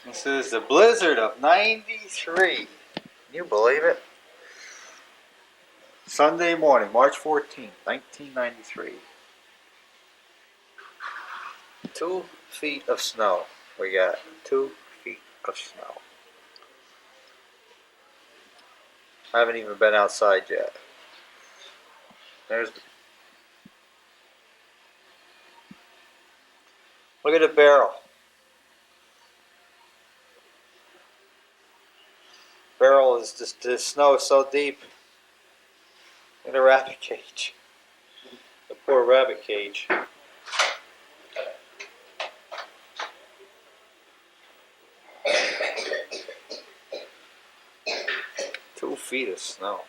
This is the blizzard of '93. Can you believe it? Sunday morning, March 14th, 1993. 2 feet of snow. We got 2 feet of snow. I haven't even been outside yet. Look at the barrel. Barrel is just, the snow is so deep. In a rabbit cage. The poor rabbit cage. 2 feet of snow.